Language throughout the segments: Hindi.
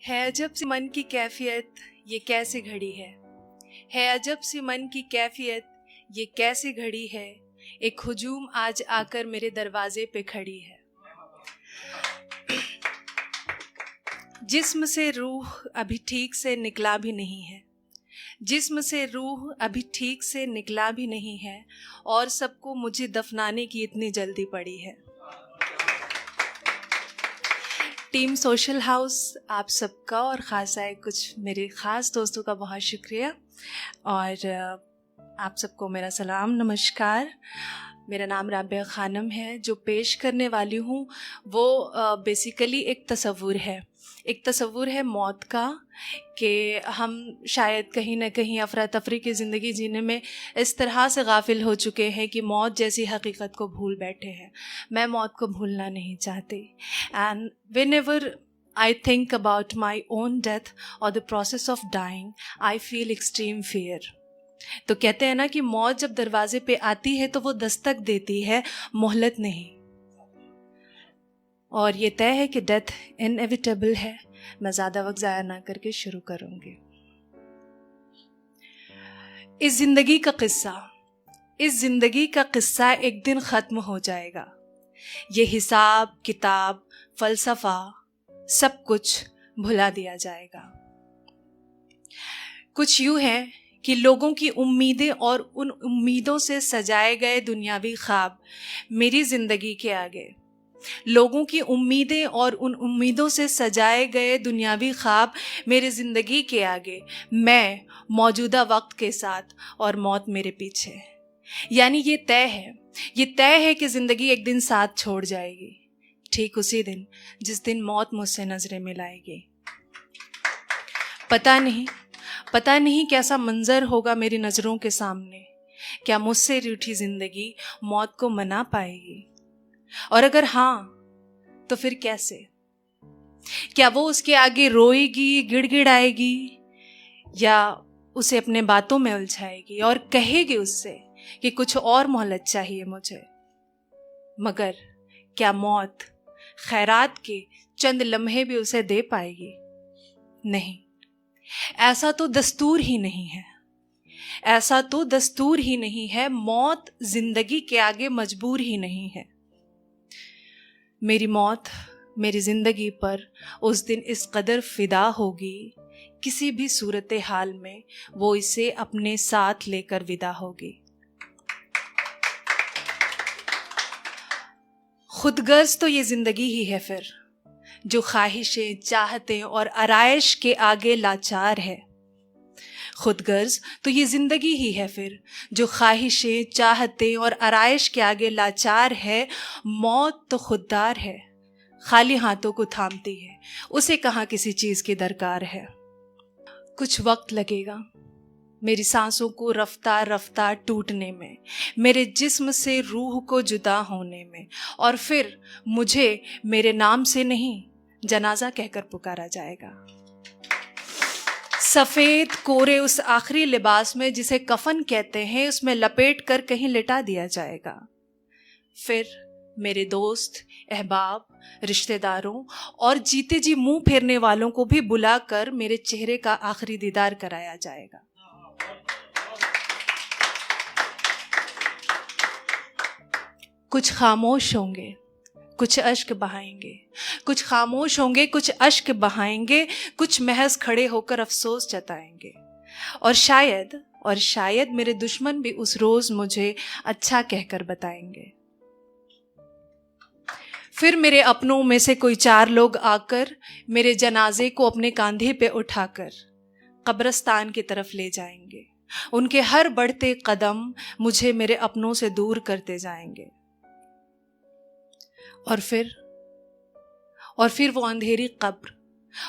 है अजब सी मन की कैफियत ये कैसे घड़ी है अजब सी मन की कैफियत ये कैसे घड़ी है। एक हुजूम आज आकर मेरे दरवाजे पे खड़ी है। जिस्म से रूह अभी ठीक से निकला भी नहीं है, जिस्म से रूह अभी ठीक से निकला भी नहीं है, और सबको मुझे दफनाने की इतनी जल्दी पड़ी है। टीम सोशल हाउस आप सबका और ख़ासा है कुछ मेरे ख़ास दोस्तों का बहुत शुक्रिया, और आप सबको मेरा सलाम नमस्कार। मेरा नाम राबिया खानम है। जो पेश करने वाली हूँ वो बेसिकली एक तसव्वुर है मौत का, कि हम शायद कहीं ना कहीं अफरा तफरी की ज़िंदगी जीने में इस तरह से गाफिल हो चुके हैं कि मौत जैसी हकीकत को भूल बैठे हैं। मैं मौत को भूलना नहीं चाहती, and whenever I think about my own death or the process of dying, I feel extreme fear. तो कहते हैं ना कि मौत जब दरवाजे पे आती है तो वो दस्तक देती है, मोहलत नहीं। और ये तय है कि डेथ इनएविटेबल है। मैं ज़्यादा वक्त ज़ाया ना करके शुरू करूँगी। इस ज़िंदगी का किस्सा एक दिन ख़त्म हो जाएगा। ये हिसाब किताब फ़लसफ़ा सब कुछ भुला दिया जाएगा। कुछ यूँ है कि लोगों की उम्मीदें और उन उम्मीदों से सजाए गए दुनियावी ख्वाब मेरी ज़िंदगी के आगे, लोगों की उम्मीदें और उन उम्मीदों से सजाए गए दुनियावी ख्वाब मेरी ज़िंदगी के आगे, मैं मौजूदा वक्त के साथ और मौत मेरे पीछे। यानी ये तय है कि ज़िंदगी एक दिन साथ छोड़ जाएगी, ठीक उसी दिन जिस दिन मौत मुझसे नज़रें मिलाएगी। पता नहीं कैसा मंजर होगा मेरी नज़रों के सामने। क्या मुझसे रूठी ज़िंदगी मौत को मना पाएगी? और अगर हाँ तो फिर कैसे? क्या वो उसके आगे रोएगी, गिड़गिड़ाएगी, या उसे अपने बातों में उलझाएगी और कहेगी उससे कि कुछ और मोहलत चाहिए मुझे? मगर क्या मौत खैरात के चंद लम्हे भी उसे दे पाएगी? नहीं, ऐसा तो दस्तूर ही नहीं है। मौत जिंदगी के आगे मजबूर ही नहीं है। मेरी मौत मेरी जिंदगी पर उस दिन इस कदर फिदा होगी, किसी भी सूरत हाल में वो इसे अपने साथ लेकर विदा होगी। खुदगर्ज तो ये जिंदगी ही है फिर, जो ख्वाहिशें चाहतें और आराइश के आगे लाचार है। खुदगर्ज तो ये जिंदगी ही है फिर, जो ख्वाहिशें चाहतें और आराइश के आगे लाचार है। मौत तो खुददार है, खाली हाथों को थामती है, उसे कहाँ किसी चीज़ की दरकार है। कुछ वक्त लगेगा मेरी सांसों को रफ्तार रफ्तार टूटने में, मेरे जिस्म से रूह को जुदा होने में, और फिर मुझे मेरे नाम से नहीं जनाजा कहकर पुकारा जाएगा। सफ़ेद कोरे उस आखिरी लिबास में जिसे कफन कहते हैं, उसमें लपेट कर कहीं लिटा दिया जाएगा। फिर मेरे दोस्त, अहबाब, रिश्तेदारों और जीते जी मुंह फेरने वालों को भी बुलाकर मेरे चेहरे का आखिरी दीदार कराया जाएगा। कुछ खामोश होंगे, कुछ अश्क बहाएंगे, कुछ खामोश होंगे, कुछ अश्क बहाएंगे, कुछ महज खड़े होकर अफसोस जताएंगे। और शायद मेरे दुश्मन भी उस रोज मुझे अच्छा कहकर बताएंगे। फिर मेरे अपनों में से कोई 4 लोग आकर मेरे जनाजे को अपने कांधे पे उठाकर कब्रिस्तान की तरफ ले जाएंगे। उनके हर बढ़ते कदम मुझे मेरे अपनों से दूर करते जाएंगे। और फिर वो अंधेरी कब्र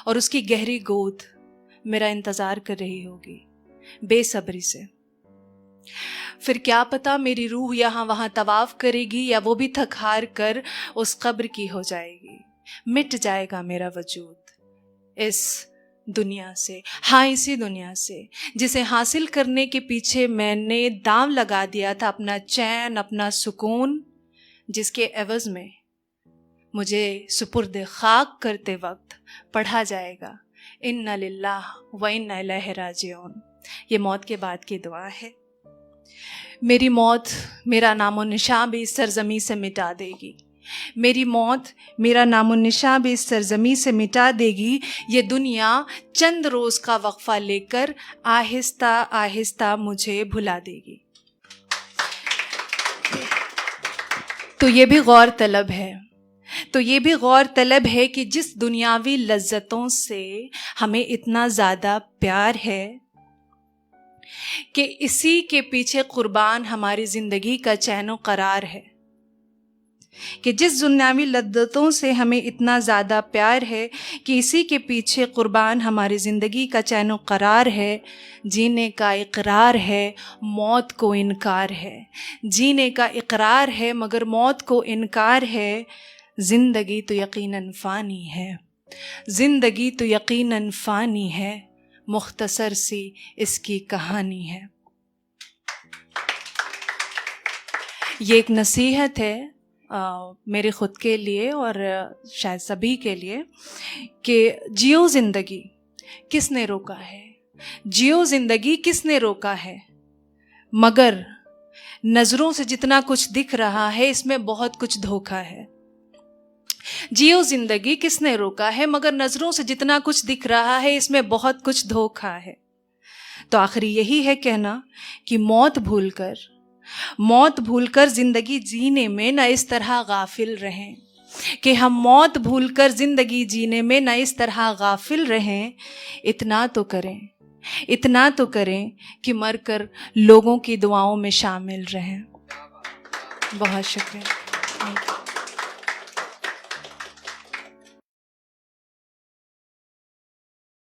और उसकी गहरी गोद मेरा इंतजार कर रही होगी बेसब्री से। फिर क्या पता मेरी रूह यहाँ वहाँ तवाफ करेगी, या वो भी थक हार कर उस कब्र की हो जाएगी। मिट जाएगा मेरा वजूद इस दुनिया से, हाँ इसी दुनिया से जिसे हासिल करने के पीछे मैंने दांव लगा दिया था अपना चैन, अपना सुकून, जिसके एवज में मुझे सुपुर्द खाक करते वक्त पढ़ा जाएगा इन्ना लिल्लाह व इन्ना इलैहि राजिऊन। ये मौत के बाद की दुआ है। मेरी मौत मेरा नामो निशान भी इस सरजमी से मिटा देगी। मेरी मौत मेरा नामो निशान भी इस सरजमी से मिटा देगी। ये दुनिया चंद रोज़ का वक्फा लेकर आहिस्ता आहिस्ता मुझे भुला देगी। तो ये भी गौर तलब है कि जिस दुनियावी लज्जतों से हमें इतना ज़्यादा प्यार है कि इसी के पीछे कुर्बान हमारी ज़िंदगी का चैन करार है, कि जिस दुनियावी लज्जतों से हमें इतना ज़्यादा प्यार है कि इसी के पीछे कुर्बान हमारी ज़िंदगी का चैन करार है। जीने का इकरार है, मौत को इनकार है। जीने का इकरार है मगर मौत को इनकार है। ज़िंदगी तो यकीनन फ़ानी है, ज़िंदगी तो यकीनन फ़ानी है। मुख्तसर सी इसकी कहानी है। ये एक नसीहत है मेरे ख़ुद के लिए और शायद सभी के लिए कि जियो ज़िंदगी किसने रोका है, जियो ज़िंदगी किसने रोका है, मगर नज़रों से जितना कुछ दिख रहा है इसमें बहुत कुछ धोखा है। जियो ज़िंदगी किसने रोका है मगर नज़रों से जितना कुछ दिख रहा है इसमें बहुत कुछ धोखा है। तो आखिरी यही है कहना कि मौत भूलकर ज़िंदगी जीने में न इस तरह गाफिल रहें, कि हम मौत भूलकर ज़िंदगी जीने में न इस तरह गाफिल रहें। इतना तो करें कि मरकर लोगों की दुआओं में शामिल रहें। बहुत शुक्रिया।